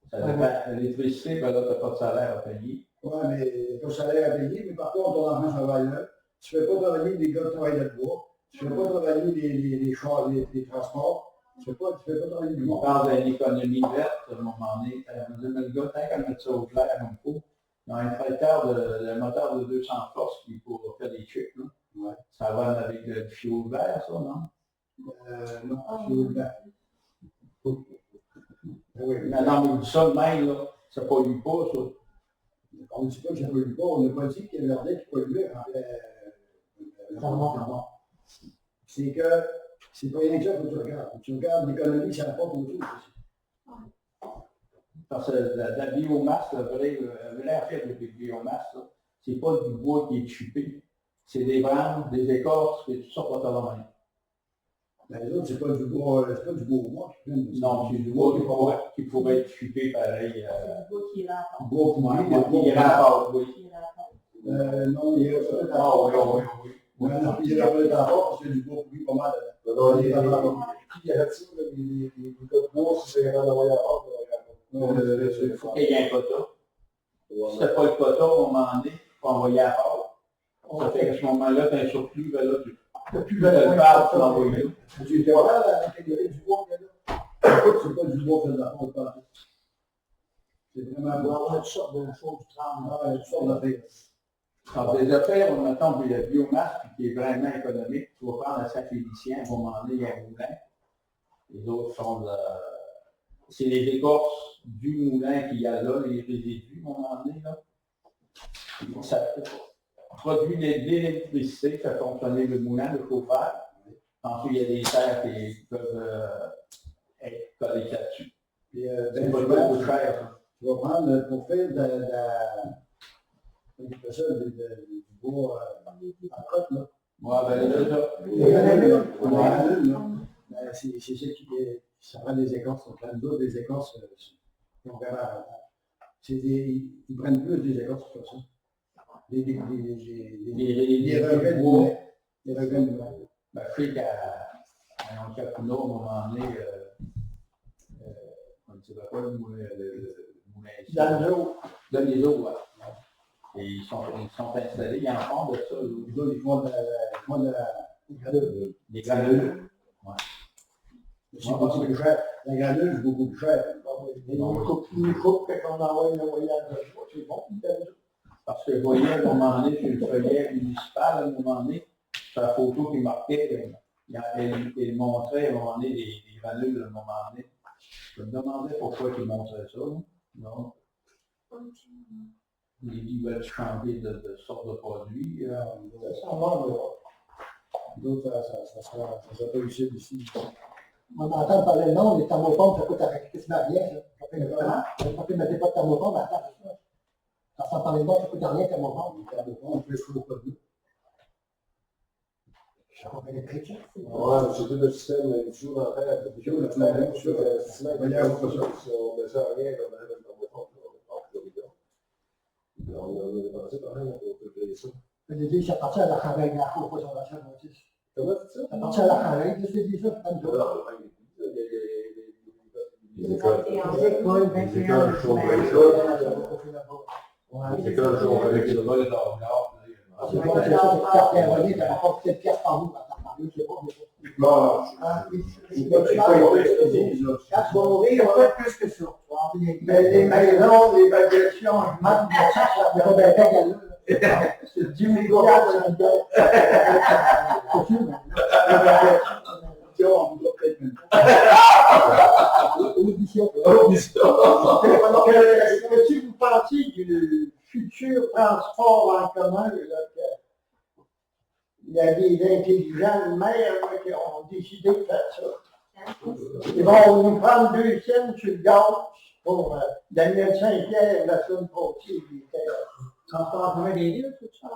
Ça dépend. L'électricité, ben là, tu n'as pas de salaire à payer. Oui, mais tu as un salaire à payer, mais par contre, ton enfant travaille là. Tu ne fais pas travailler les gars qui travaillent là-dedans. Tu ne fais pas travailler les chars, les transports. Tu ne fais pas travailler du On monde. parle d'une économie verte, à un moment donné. On dit, mais le gars, tant qu'à mettre ça au clair comme il faut, il y a un tracteur de moteur de 200 forces qui pourra faire des trucs, là. Ouais. Ça va avec du fioul vert, ça, non? Non, c'est ouvert. Oui, Mais non, mais ça de même, là, ça pollue pas, ça. on ne dit pas que ça ne pollue pas, on n'a pas dit qu'il y avait l'ordre qui polluait. C'est que c'est pas rien que ça que tu regardes. Tu regardes l'économie, ça rapporte autre chose aussi. Parce que la biomasse, la vraie affaire de la biomasse, là, c'est pas du bois qui est chupé. C'est des branches, des écorces, et tout ça pour faire la même. Mais les autres, c'est pas du bois au bois qui prennent. Non, c'est du bois qui pourrait être chupé pareil. Le bois qui est là. Bois pourri, Ouais, il rapporte, oui. Qui est là. non, il y a ça. Ah oui, oui, oui. Non, il y a pas de rapport parce qu'il y a du bois pourri pas mal dedans. Non, qui a dit, les gars de bourse, c'est vraiment d'envoyer à part. Il faut qu'il y ait un quota. Si t'as pas le quota, à un moment donné, il faut envoyer à part. Ça fait qu'à ce moment-là, tu as un surplus, ben là, tu n'as plus de part pour l'envoyer. Tu étais là, la catégorie du bois qu'il y a là? Écoute, c'est pas du bois fait de la fonte partout. C'est vraiment bois. On a toutes sortes de choses du travail, toutes sortes d'affaires. Dans des affaires, on attend de la biomasse qui est vraiment économique. Tu vas prendre à Saint-Félicien, à un moment donné, il y a un moulin. Les autres sont c'est les écorces du moulin qu'il y a là, les résidus, à un moment donné, là. Ça produit de l'électricité, fait fonctionner le moulin, le chauffage. Ensuite, il y a des terres qui peuvent être collées là-dessus. Puis, C'est pas trop cher, ça. tu vas prendre pour faire du bois en cote, là. Ouais, ben là, C'est ça qui ça prend des écorces, on prend d'autres des écorces qui ont vraiment avantage. ils prennent plus des écoles sur ça. Les Les regrets de bois. bois. Les regrets de bois. Ben, je sais qu'à Ancapuno, à un moment donné, on ne dirait pas le moulin ici. Dans le jour. Dans les eaux, ouais. Et ils sont installés, ils en font de ça. Les autres, ils font de la granule. Des granules. C'est beaucoup plus cher. La granule, c'est beaucoup plus cher. Ils coupent quand on envoie le voyage. C'est bon. Parce que je voyais à un moment donné, sur le feuillet municipal, à un moment donné, sur la photo qui marquait, il montrait à un moment donné des granules à un moment donné. Je me demandais pourquoi ils montraient ça. Non. Ils veulent changer de sorte de produit. Ça manque. D'autres, ça sera pas utile ici. On entend parler le nom, les thermopompes, ça coûte quasiment rien. Ça fait ne mettez pas de thermopompe, mais attends, c'est ça. Ça sent parler le nom, ça coûte rien, thermopompe. Les thermopompe, plus chaud pas de l'eau. Ça va faire des prix. Ouais, c'est tout le système toujours dans la terre. On met ça à rien comme un on a dépensé quand même, on peut payer ça. Je veux dire, ça appartient à la Charelle, la cour, pas sur la chaîne aussi. Comment c'est ça? Ça appartient à la Charelle, je sais dire ça, pas de jour. Les écoles. Les écoles, Les écoles chaudes avec ça. Les écoles chaudes avec ça. C'est bon, c'est ça, c'est une carte erronée, ça rapporte 7 piastres par mois, je sais pas, mais Bon, quand c'est pas exclusif, là. tu vas mourir, on va plus que ça. Mais les maisons, les bagulations, je demande, ça va bien faire là. C'est 10 000 piastres, ça me donne. C'est sûr, mais On doit peut-être même pas. audition. Audition. Est-ce que vous pensez du futur transport en commun, là, il y a des intelligents maires là, qui ont décidé de faire ça. Ils vont nous prendre 2 cents sur le gaz pour Daniel Saint-Pierre, la semaine prochaine. Transport en commun des villes, tout ça.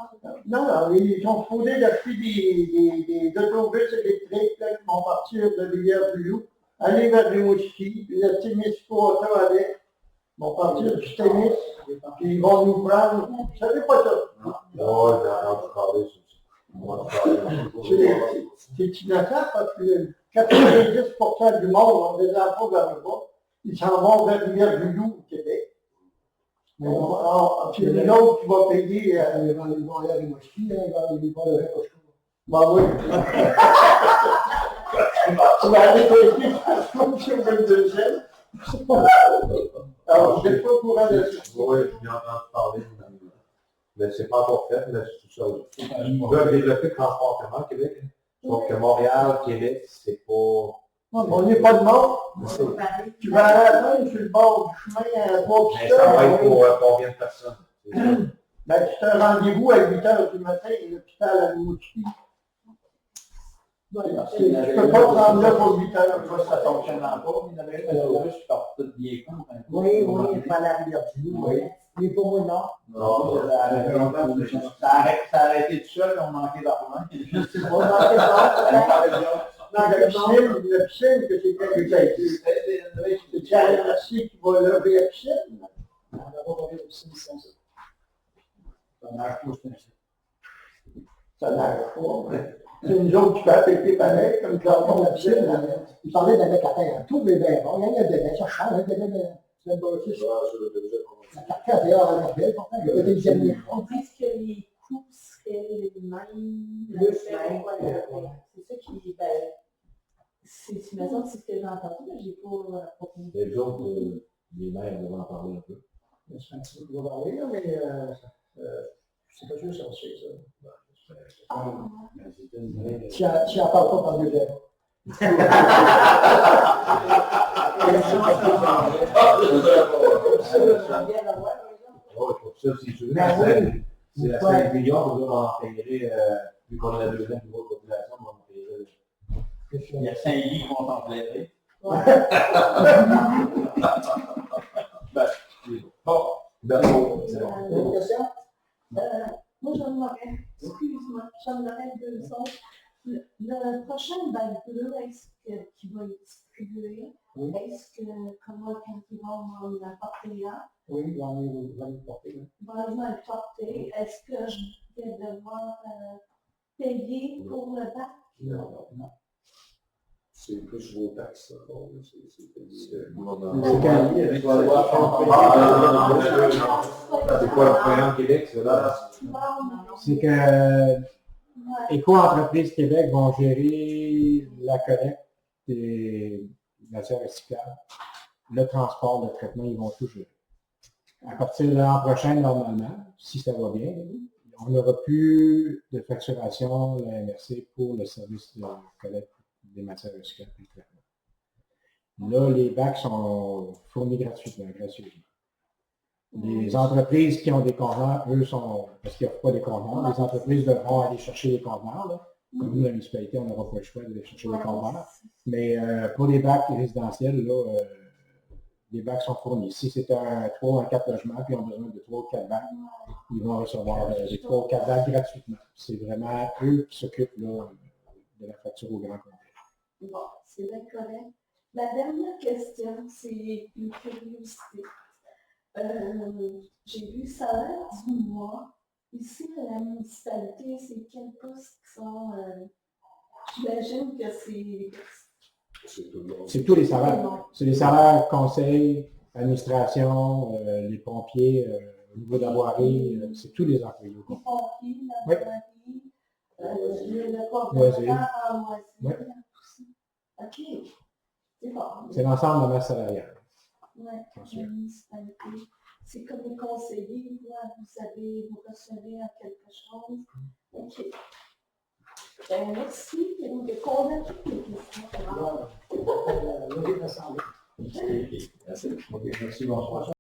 Non, non, ils sont supposés d'acheter des autobus électriques là, qui vont partir de Rivière-du-Loup, aller vers Rimouski, puis le Témiscouata avec, ils vont partir du Témis, puis ils vont nous prendre. Vous savez pas ça? Non, j'ai entendu parler sur ça. C'est innocent parce que 90% du monde ont des enfants vers le bas. Ils s'en vont vers Rivière-du-Loup au Québec. Puis les autres qui vont payer, ils vont aller à Rimouski, ils vont aller à Cochon. Ben oui. Tu vas aller payer sur 22 cents. Alors, je ne suis pas au courant de ça. Oui, j'ai entendu parler. Mais c'est pas encore fait, mais c'est tout ça. Ils veulent développer le transport en commun au Québec. Sauf que Montréal, Québec, c'est pas. On n'est pas de monde. Tu vas aller sur le bord du chemin à la porte. Mais ça va être pour combien de personnes? Ben, c'est un rendez-vous à 8 h du matin à l'hôpital à Rimouski. Tu ne peux pas prendre là pour 8 h. Ça ne fonctionne pas. Il y avait un autobus qui part tout bien compte. Oui, il faut aller à Rivière-du-Loup. Mais pour moi, non. Non, ça a arrêté tout seul, on manquait d'argent. Je sais pas, dans la piscine, que c'est quelqu'un qui a été. C'est Thierry Mercier qui va lever la piscine. On va pas parler de piscine sans ça. Ça marche pas, c'est ainsi. Ça n'arrive pas. C'est une autres qui fait affecter pareil, comme Clermont la piscine. Il parlait d'un mec à terre. Tout est bien bon. Il y a des bébés, ça change, il y a des bébés. C'est une bâtisse. La carcasse est hors à la belle, pourtant, il y a des examinés. On dit que les coûts seraient les mêmes. Le même, C'est ça qui est, ben, c'est ce que j'ai entendu, mais j'ai pas approfondi. Les autres, les maires vont en parler un peu. C'est un petit peu plus varié, mais c'est pas juste ça, c'est ça. Tu n'en parles pas par deuxième. Oui, pour ça, c'est sûr. C'est à 5 millions, on en payerait, vu qu'on a la deuxième plus grosse population, on en payerait. Il y a 5 lits qu'on contemplait. Bon, d'accord. Une question? Moi, j'en aurais, excuse-moi, j'en aurais 2 autres. Le prochain bac bleu, est-ce qu'il va être distribué? Est-ce que, comment quand ils vont m'en apporter un, Oui, j'en ai porté. Oui. vont m'apporter, est-ce que je vais devoir payer pour le bac? Non. C'est plus vos taxes. C'est quoi le programme Québec, c'est là? C'est que Éco-entreprises Québec vont gérer la collecte des matières recyclables, le transport, le traitement, ils vont tout gérer. À partir de l'an prochain, normalement, si ça va bien, on n'aura plus de facturation de la MRC pour le service de collecte des matières recyclables et le traitement. Là, les bacs sont fournis gratuitement. Les entreprises qui ont des conteneurs, eux, parce qu'il n'y a pas des conteneurs, les entreprises devront aller chercher des conteneurs. Là. Comme nous, la municipalité, on n'aura pas le choix d'aller chercher des conteneurs. Mais pour les bacs résidentiels, là, les bacs sont fournis. Si c'est un 3 ou un 4 logements, puis ils ont besoin de 3 ou 4 bacs, ils vont recevoir les 3 ou 4 bacs gratuitement. C'est vraiment eux qui s'occupent là, de la facture au grand complet. Bon, c'est bien correct. La dernière question, c'est une curiosité. J'ai vu salaire du mois. Ici, à la municipalité, c'est quels postes qui sont... j'imagine que c'est... C'est tous les salaires. C'est les salaires conseil, administration, les pompiers, au niveau de la voirie, c'est tous les employés. Les pompiers, la Oui. voirie, le Loisirs. en loisirs. Oui. OK. C'est bon. C'est l'ensemble de la masse salariale. Oui, la municipalité. C'est comme les conseillers, vous recevez à quelque chose. OK. Ben, merci. On a toutes les questions. Levé de l'Assemblée. Merci, bonsoir.